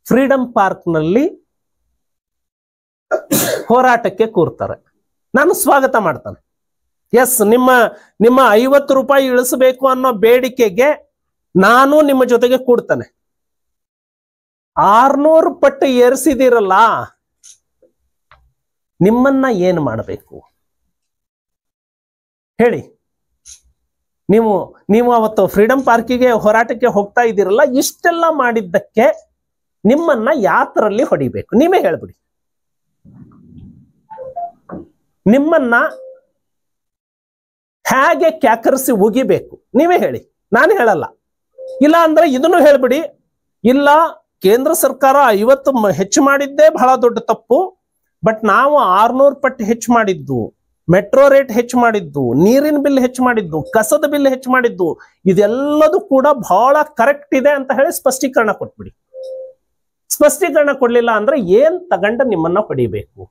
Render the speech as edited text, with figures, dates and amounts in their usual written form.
Freedom park ನಲ್ಲಿ ಹೋರಾಟಕ್ಕೆ ಕೂರ್ತಾರೆ. ನಾನು ಸ್ವಾಗತ ಮಾಡ್ತಾನೆ. ಎಸ್, ನಿಮ್ಮ 50 ರೂಪಾಯಿ ಇಳಿಸಬೇಕು ಅನ್ನೋ ಬೇಡಿಕೆಗೆ ನಾನು ನಿಮ್ಮ ಜೊತೆಗೆ ಕೂಡ್ತಾನೆ. 600 ಪಟ್ಟು ಏರಿಸಿದಿರಲ್ಲ, ನಿಮ್ಮನ್ನ ಏನು ಮಾಡಬೇಕು ಹೇಳಿ? ನೀವು ಅವತ್ತು ಫ್ರೀಡಂ ಪಾರ್ಕಿಗೆ ಹೋರಾಟಕ್ಕೆ ಹೋಗ್ತಾ ಇದ್ದೀರಲ್ಲ, ಇಷ್ಟೆಲ್ಲ ಮಾಡಿದ್ದಕ್ಕೆ ನಿಮ್ಮನ್ನ ಯಾತರಲ್ಲಿ ಹೊಡಿಬೇಕು? ನೀವೇ ಹೇಳ್ಬಿಡಿ. ನಿಮ್ಮನ್ನ ಹೇಗೆ ಕ್ಯಾಕರಿಸಿ ಉಗಿಬೇಕು ನೀವೇ ಹೇಳಿ, ನಾನು ಹೇಳಲ್ಲ. ಇಲ್ಲ ಅಂದ್ರೆ ಇದನ್ನು ಹೇಳ್ಬಿಡಿ, ಇಲ್ಲ ಕೇಂದ್ರ ಸರ್ಕಾರ 50 ಹೆಚ್ಚು ಮಾಡಿದ್ದೇ ಬಹಳ ದೊಡ್ಡ ತಪ್ಪು, ಬಟ್ ನಾವು 600 ಪಟ್ಟು ಹೆಚ್ಚು ಮಾಡಿದ್ದು, ಮೆಟ್ರೋ ರೇಟ್ ಹೆಚ್ಚು ಮಾಡಿದ್ದು, ನೀರಿನ ಬಿಲ್ ಹೆಚ್ಚು ಮಾಡಿದ್ದು, ಕಸದ ಬಿಲ್ ಹೆಚ್ಚು ಮಾಡಿದ್ದು, ಇದೆಲ್ಲದೂ ಕೂಡ ಬಹಳ ಕರೆಕ್ಟ್ ಇದೆ ಅಂತ ಹೇಳಿ ಸ್ಪಷ್ಟೀಕರಣ ಕೊಟ್ಬಿಡಿ. ಸ್ಪಷ್ಟೀಕರಣ ಕೊಡ್ಲಿಲ್ಲ ಅಂದ್ರೆ ಏನ್ ತಗೊಂಡ ನಿಮ್ಮನ್ನ ಹೊಡಿಬೇಕು?